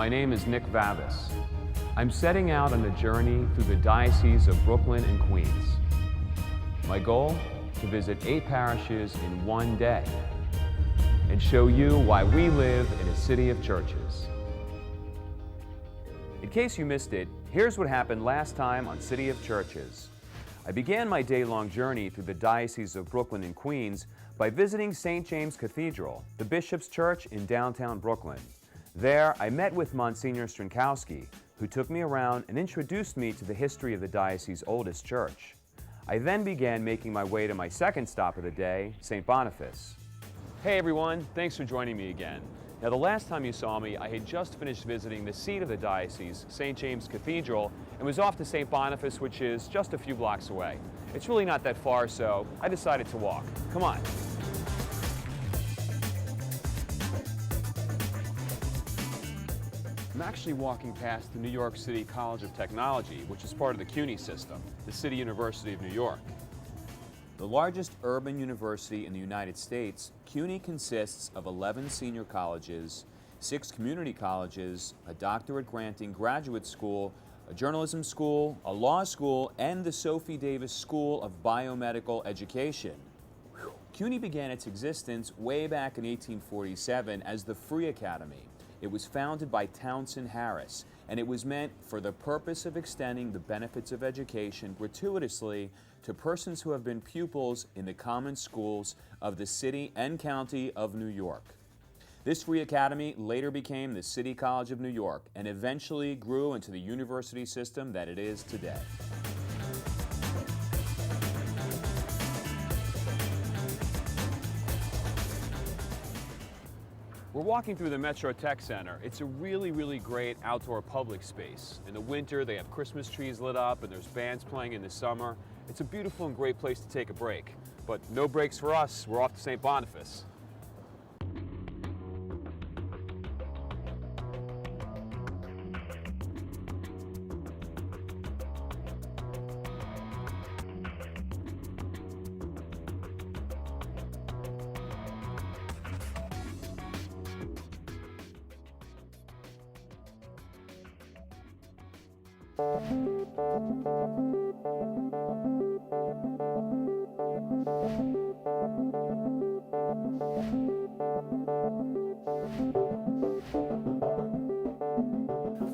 My name is Nick Vavas. I'm setting out on a journey through the Diocese of Brooklyn and Queens. My goal? To visit 8 parishes in one day and show you why we live in a city of churches. In case you missed it, here's what happened last time on City of Churches. I began my day-long journey through the Diocese of Brooklyn and Queens by visiting St. James Cathedral, the Bishop's Church in downtown Brooklyn. There, I met with Monsignor Strinkowski, who took me around and introduced me to the history of the diocese's oldest church. I then began making my way to my second stop of the day, St. Boniface. Hey everyone, thanks for joining me again. Now, the last time you saw me, I had just finished visiting the seat of the diocese, St. James Cathedral, and was off to St. Boniface, which is just a few blocks away. It's really not that far, so I decided to walk. Come on. I'm actually walking past the New York City College of Technology, which is part of the CUNY system, the City University of New York. The largest urban university in the United States, CUNY consists of 11 senior colleges, 6 community colleges, a doctorate-granting graduate school, a journalism school, a law school, and the Sophie Davis School of Biomedical Education. CUNY began its existence way back in 1847 as the Free Academy. It was founded by Townsend Harris, and it was meant for the purpose of extending the benefits of education gratuitously to persons who have been pupils in the common schools of the city and county of New York. This Free Academy later became the City College of New York and eventually grew into the university system that it is today. We're walking through the Metro Tech Center. It's a really great outdoor public space. In the winter, they have Christmas trees lit up and there's bands playing in the summer. It's a beautiful and great place to take a break. But no breaks for us. We're off to St. Boniface.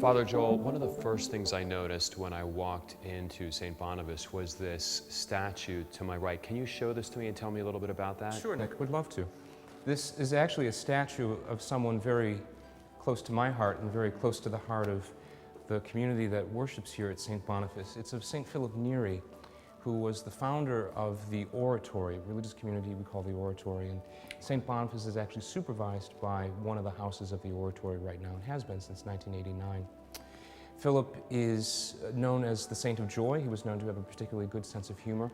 Father Joel, one of the first things I noticed when I walked into St. Boniface was this statue to my right. Can you show this to me and tell me a little bit about that? Sure, Nick, would love to. This is actually a statue of someone very close to my heart and very close to the heart of the community that worships here at St. Boniface. It's of St. Philip Neri, who was the founder of the Oratory, a religious community we call the Oratory. And St. Boniface is actually supervised by one of the houses of the Oratory right now and has been since 1989. Philip is known as the Saint of Joy. He was known to have a particularly good sense of humor.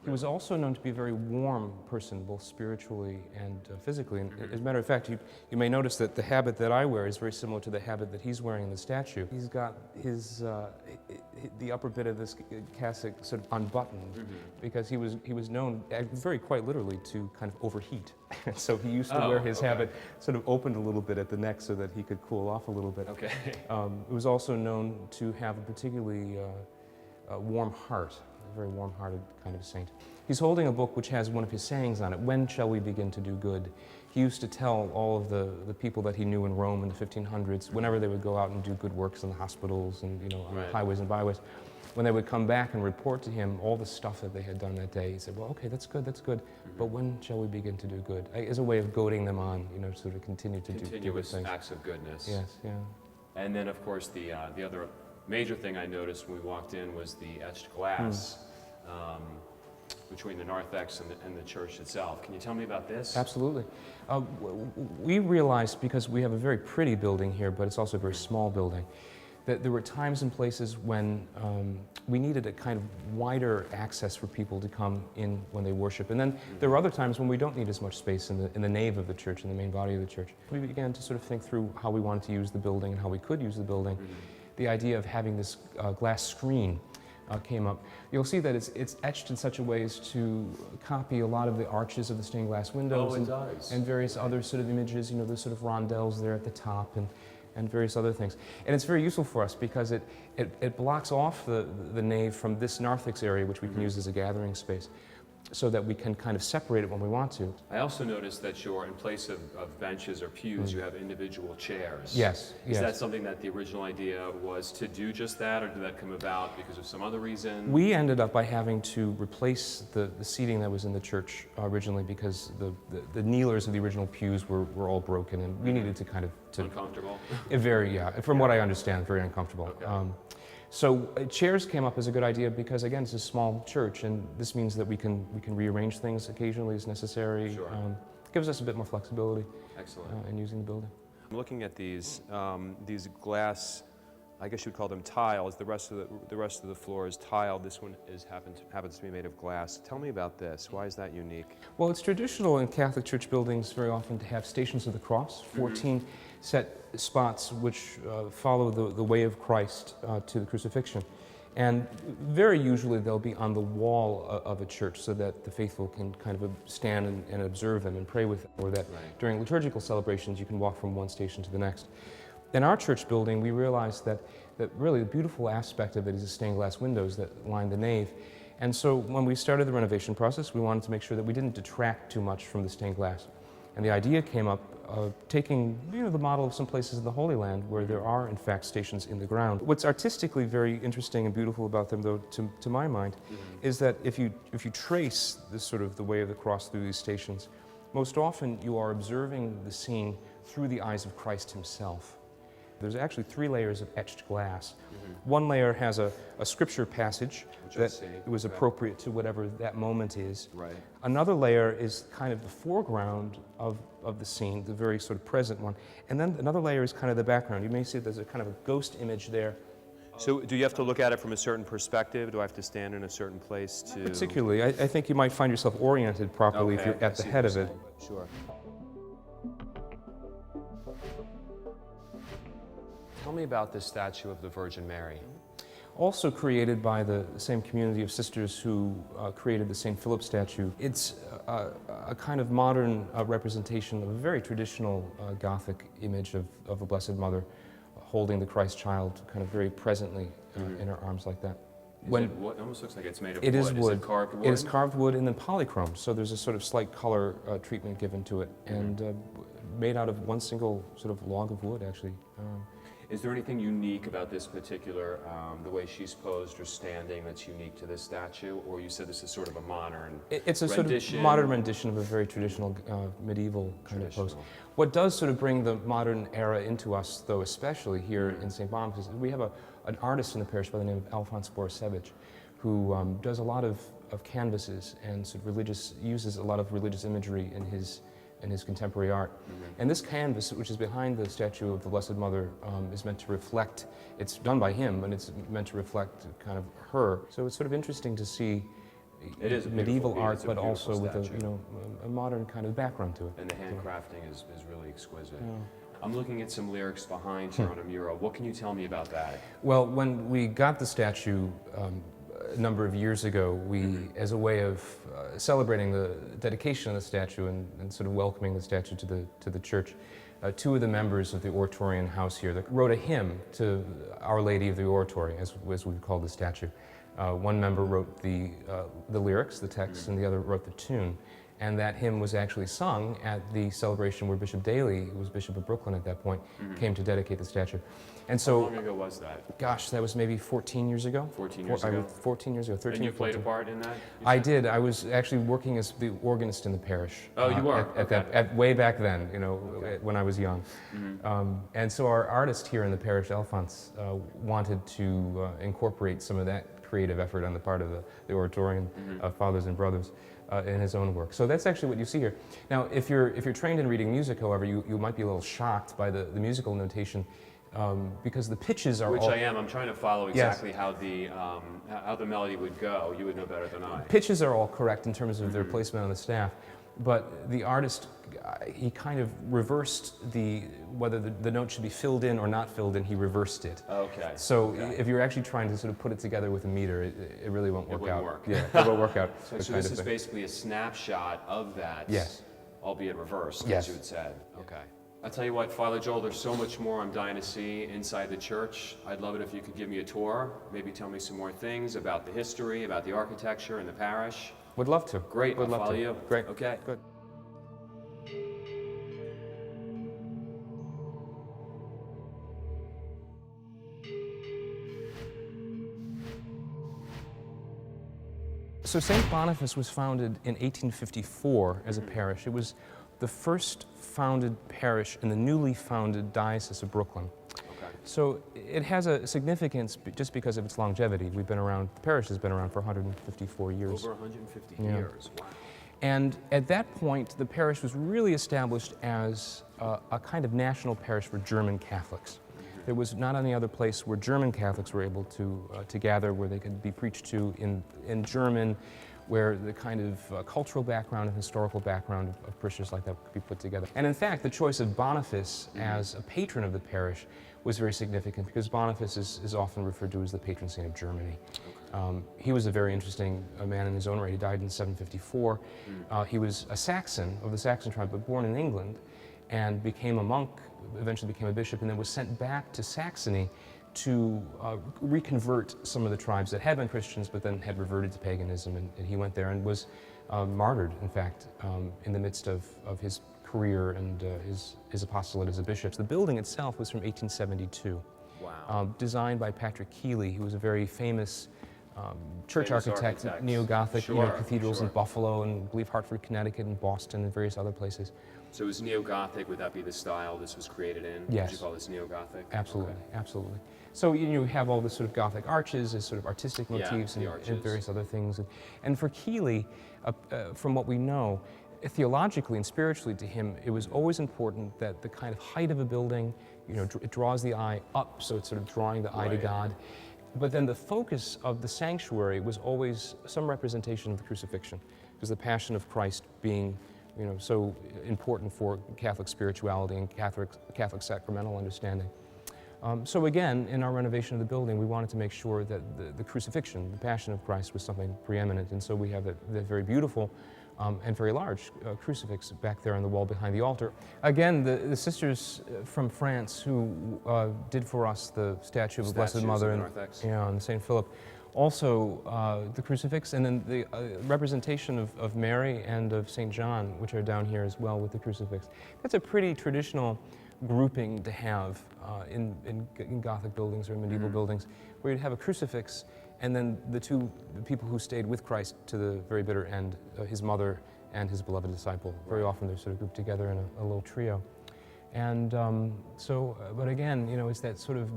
He was also known to be a very warm person, both spiritually and physically. And as a matter of fact, you may notice that the habit that I wear is very similar to the habit that he's wearing in the statue. He's got his, the upper bit of this cassock sort of unbuttoned because he was known, very quite literally, to kind of overheat. And so he used to wear his habit sort of opened a little bit at the neck so that he could cool off a little bit. Okay. It was also known to have a particularly warm heart. Very warm-hearted kind of saint. He's holding a book which has one of his sayings on it, "When shall we begin to do good?" He used to tell all of the people that he knew in Rome in the 1500s, whenever they would go out and do good works in the hospitals and on the highways and byways, when they would come back and report to him all the stuff that they had done that day, he said, well, okay, that's good, but when shall we begin to do good? As a way of goading them on, sort of continue to do good things. Continuous acts of goodness. Yes, yeah. And then, of course, the other major thing I noticed when we walked in was the etched glass between the narthex and the church itself. Can you tell me about this? Absolutely. We realized, because we have a very pretty building here, but it's also a very small building, that there were times and places when we needed a kind of wider access for people to come in when they worship. And then there were other times when we don't need as much space in the nave of the church, in the main body of the church. We began to sort of think through how we wanted to use the building and how we could use the building. The idea of having this glass screen came up. You'll see that it's etched in such a way as to copy a lot of the arches of the stained glass windows and various other sort of images. There's sort of rondelles there at the top, and and various other things. And it's very useful for us because it blocks off the nave from this narthex area, which we can use as a gathering space, so that we can kind of separate it when we want to. I also noticed that in place of benches or pews, you have individual chairs. Yes. Is that something that the original idea was to do just that, or did that come about because of some other reason? We ended up by having to replace the seating that was in the church originally because the kneelers of the original pews were all broken, and we needed to kind of... Uncomfortable? From what I understand, very uncomfortable. Okay. So chairs came up as a good idea because, again, it's a small church, and this means that we can rearrange things occasionally as necessary. Sure. Gives us a bit more flexibility. Excellent. In using the building. I'm looking at these glass, I guess you'd call them tiles. The rest of the floor is tiled. This one happens to be made of glass. Tell me about this. Why is that unique? Well, it's traditional in Catholic church buildings very often to have Stations of the Cross, 14 set spots which follow the way of Christ to the crucifixion. And very usually they'll be on the wall of a church so that the faithful can kind of stand and observe them and pray with them, or that during liturgical celebrations you can walk from one station to the next. In our church building, we realized that really the beautiful aspect of it is the stained glass windows that line the nave. And so when we started the renovation process, we wanted to make sure that we didn't detract too much from the stained glass. And the idea came up of taking the model of some places in the Holy Land where there are, in fact, stations in the ground. What's artistically very interesting and beautiful about them, though, to my mind, is that if you trace the way of the cross through these stations, most often you are observing the scene through the eyes of Christ himself. There's actually 3 layers of etched glass. One layer has a scripture passage that was appropriate to whatever that moment is. Right. Another layer is kind of the foreground of the scene, the very sort of present one. And then another layer is kind of the background. You may see there's a kind of a ghost image there. So do you have to look at it from a certain perspective? Do I have to stand in a certain place to... Not particularly. I think you might find yourself oriented properly if you're at the head of it. Sure. Tell me about this statue of the Virgin Mary. Also created by the same community of sisters who created the St. Philip statue. It's a kind of modern representation of a very traditional Gothic image of a Blessed Mother holding the Christ child kind of very presently in her arms like that. It almost looks like it's made of wood. It is wood. Is it carved wood? It is carved wood and then polychrome, so there's a sort of slight color treatment given to it, and made out of one single sort of log of wood, actually. Is there anything unique about this particular, the way she's posed or standing, that's unique to this statue? Or you said this is sort of a modern It's a rendition? sort of modern rendition of a very traditional medieval kind of pose. What does sort of bring the modern era into us, though, especially here in St. Boniface, we have an artist in the parish by the name of Alphonse Borisevich, who does a lot of canvases and sort of uses a lot of religious imagery in his contemporary art. And this canvas, which is behind the statue of the Blessed Mother, is meant to reflect, it's done by him, but it's meant to reflect kind of her. So it's sort of interesting to see medieval art, but also with a modern kind of background to it. And the handcrafting is really exquisite. Yeah. I'm looking at some lyrics behind here on a mural. What can you tell me about that? Well, when we got the statue a number of years ago, we, as a way of celebrating the dedication of the statue and sort of welcoming the statue to the church, 2 of the members of the Oratorian house here that wrote a hymn to Our Lady of the Oratory, as we call the statue. One member wrote the lyrics, the text, and the other wrote the tune. And that hymn was actually sung at the celebration where Bishop Daley, who was Bishop of Brooklyn at that point, came to dedicate the statue. And so, how long ago was that? Gosh, that was maybe 14 years ago. 14 years ago? 14 years ago, 13 And you or 14. played a part in that? I did. I was actually working as the organist in the parish. Oh, you were? Way back then, when I was young. And so our artist here in the parish, Alphonse, wanted to incorporate some of that creative effort on the part of the Oratorian fathers and brothers in his own work. So that's actually what you see here. Now, if you're trained in reading music, however, you might be a little shocked by the musical notation. Because the pitches are Which I am. I'm trying to follow exactly how the melody would go. You would know better than I. Pitches are all correct in terms of their placement on the staff, but the artist, he kind of reversed whether the note should be filled in or not filled in, he reversed it. Okay. So if you're actually trying to sort of put it together with a meter, it really won't work out. Work. Yeah, it won't work out. So this is basically a snapshot of that. Yes. Albeit reversed, yes. as you had said. Okay. I tell you what, Father Joel, there's so much more I'm dying to see inside the church. I'd love it if you could give me a tour, maybe tell me some more things about the history, about the architecture and the parish. Would love to. Great, Would I'll love follow to. you. Great. Okay. Good. So St. Boniface was founded in 1854 as a parish. It was the first founded parish in the newly founded Diocese of Brooklyn. Okay. So it has a significance just because of its longevity. We've been around, the parish has been around for 154 years. Over 150 Yeah. years. Wow. And at that point, the parish was really established as a kind of national parish for German Catholics. There was not any other place where German Catholics were able to gather, where they could be preached to in German, where the kind of cultural background and historical background of parishioners like that could be put together. And in fact, the choice of Boniface as a patron of the parish was very significant, because Boniface is often referred to as the patron saint of Germany. He was a very interesting man in his own right. He died in 754. He was a Saxon, of the Saxon tribe, but born in England, and became a monk, eventually became a bishop, and then was sent back to Saxony to reconvert some of the tribes that had been Christians but then had reverted to paganism, and he went there and was martyred, in fact, in the midst of his career and his apostolate as a bishop. The building itself was from 1872. Wow. Designed by Patrick Keeley, who was a very famous church Famous architect, architects. neo-Gothic, Sure, cathedrals in sure. Buffalo and I believe Hartford, Connecticut, and Boston and various other places. So it was neo-Gothic. Would that be the style this was created in? Yes. Would you call this neo-Gothic? Absolutely, Okay. absolutely. So you have all this sort of Gothic arches as sort of artistic Yeah, motifs the and arches. various other things. And for Keeley, from what we know, theologically and spiritually to him, it was always important that the kind of height of a building, it draws the eye up, so it's sort of drawing the eye to Right. God. But then the focus of the sanctuary was always some representation of the crucifixion, because the Passion of Christ being so important for Catholic spirituality and Catholic sacramental understanding. So again, in our renovation of the building, we wanted to make sure that the crucifixion, the Passion of Christ, was something preeminent, and so we have that very beautiful and very large crucifix back there on the wall behind the altar. Again, the sisters from France who did for us the statue of the Blessed Statues Mother of and Narthex. and St. Philip, also the crucifix, and then the representation of Mary and of St. John, which are down here as well with the crucifix. That's a pretty traditional grouping to have in Gothic buildings or medieval buildings, where you'd have a crucifix and then the people who stayed with Christ to the very bitter end, his mother and his beloved disciple. Very often they're sort of grouped together in a little trio. And but again, it's that sort of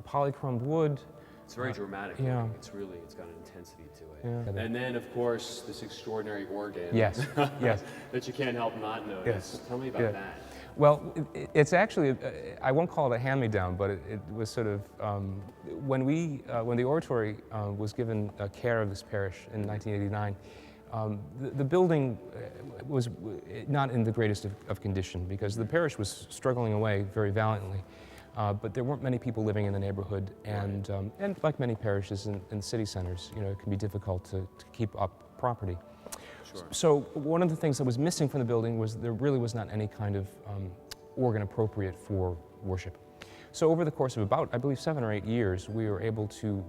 polychromed wood. It's very dramatic. yeah. It's got an intensity to it. Yeah. And then, of course, this extraordinary organ. Yes, yes. that you can't help not notice. Yes. Tell me about Yeah. that. Well, it's actually, I won't call it a hand-me-down, but it was sort of, when the oratory was given care of this parish in 1989, the building was not in the greatest of condition, because the parish was struggling away very valiantly. But there weren't many people living in the neighborhood, and like many parishes in city centers, it can be difficult to keep up property. Sure. So one of the things that was missing from the building was there really was not any kind of organ appropriate for worship. So over the course of about, I believe, 7 or 8 years, we were able to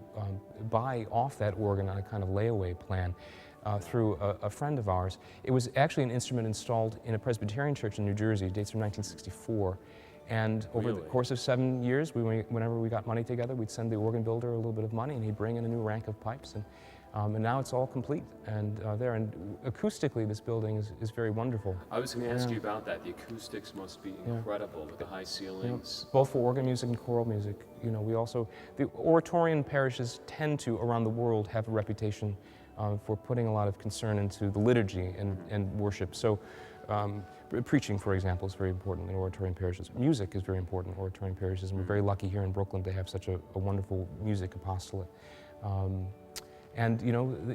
buy off that organ on a kind of layaway plan through a friend of ours. It was actually an instrument installed in a Presbyterian church in New Jersey. It dates from 1964. And over the Really? course of 7 years, whenever we got money together, we'd send the organ builder a little bit of money, and he'd bring in a new rank of pipes. And now it's all complete and there. And acoustically, this building is very wonderful. I was going to ask you about that. The acoustics must be incredible with the high ceilings. Both for organ music and choral music. We also, the Oratorian parishes tend to, around the world, have a reputation for putting a lot of concern into the liturgy and worship. So preaching, for example, is very important in Oratorian parishes. Music is very important in Oratorian parishes, and we're very lucky here in Brooklyn to have such a wonderful music apostolate. And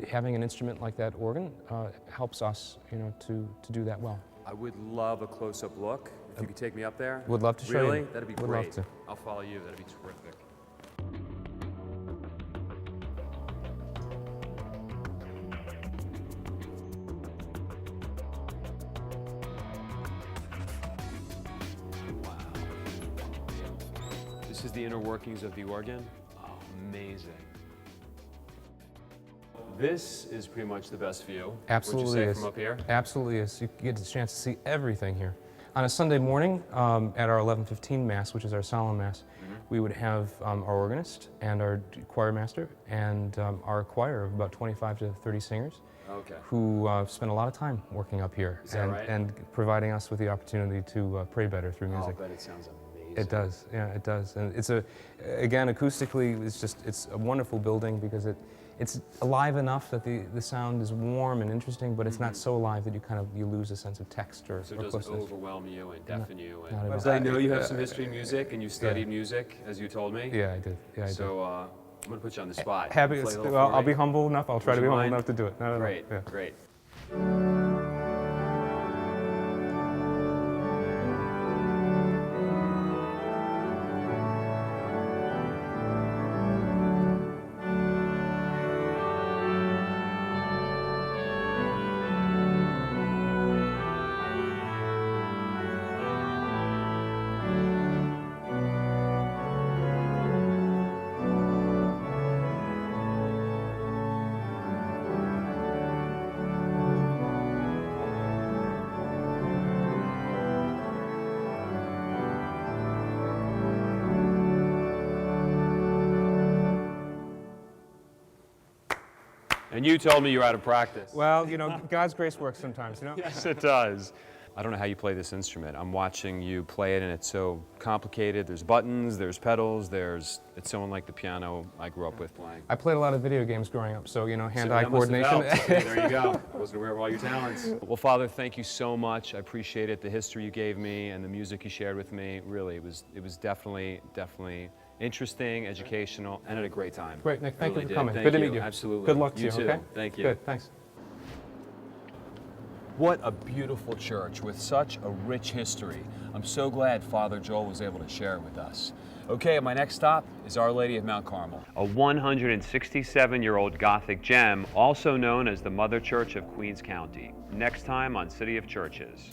having an instrument like that organ helps us, to do that well. I would love a close-up look. If you could take me up there. Would love to show you. Really? That'd be Would great. love to. I'll follow you. That'd be terrific. this is the inner workings of the organ. Oh, amazing. This is pretty much the best view. Absolutely would you say, is. from up here? Absolutely is. You get the chance to see everything here. On a Sunday morning, at our 11:15 Mass, which is our solemn Mass, we would have our organist and our choir master and our choir of about 25 to 30 singers who spend a lot of time working up here and providing us with the opportunity to pray better through music. Oh, but it sounds amazing. It does, yeah, it does. And it's again, acoustically, it's a wonderful building because it's alive enough that the sound is warm and interesting, but it's not so alive that you lose a sense of text or So it doesn't overwhelm you and deafen you. And not at all. I know you have some history in music and you studied music, as you told me. Yeah, I did. Yeah, I did. So I'm going to put you on the spot. Happy. Play a little Well, for I'll me? be humble enough. I'll try to Would be you humble mind? enough to do it. Not at all. Great, Yeah. great. And you told me you're out of practice. Well, God's grace works sometimes, Yes, it does. I don't know how you play this instrument. I'm watching you play it, and it's so complicated. There's buttons, there's pedals, it's so unlike the piano I grew up with playing. I played a lot of video games growing up, so, hand-eye So that must have coordination. helped. Okay, there you go. I wasn't aware of all your talents. Well, Father, thank you so much. I appreciate it. The history you gave me and the music you shared with me, really, it was definitely interesting, educational, and at a great time. Great, Nick. Thank you Really for did. coming. Thank Good to meet you. Absolutely. Good luck to you, too. okay? Thank you. Good, thanks. What a beautiful church with such a rich history. I'm so glad Father Joel was able to share it with us. Okay, my next stop is Our Lady of Mount Carmel, a 167-year-old Gothic gem, also known as the Mother Church of Queens County. Next time on City of Churches.